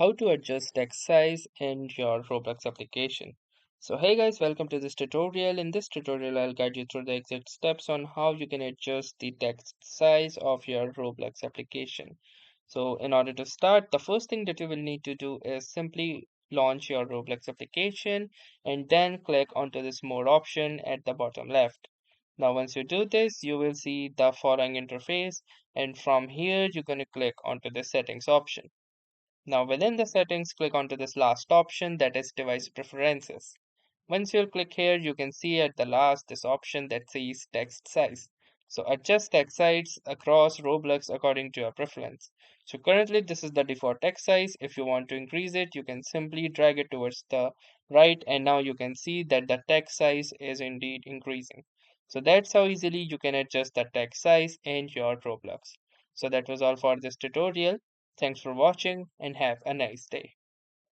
how to adjust text size in your Roblox application. So hey guys, welcome to this tutorial. In this tutorial, I'll guide you through the exact steps on how you can adjust the text size of your Roblox application. So in order to start, the first thing that you will need to do is simply launch your Roblox application and then click onto this more option at the bottom left. Now once you do this, you will see the following interface, and from here you're going to click onto the settings option. Now within the settings, click onto this last option, that is device preferences. Once you click here, you can see at the last this option that says text size. So adjust text size across Roblox according to your preference. So currently this is the default text size. If you want to increase it, you can simply drag it towards the right, and now you can see that the text size is indeed increasing. So that's how easily you can adjust the text size in your Roblox. So that was all for this tutorial. Thanks for watching and have a nice day.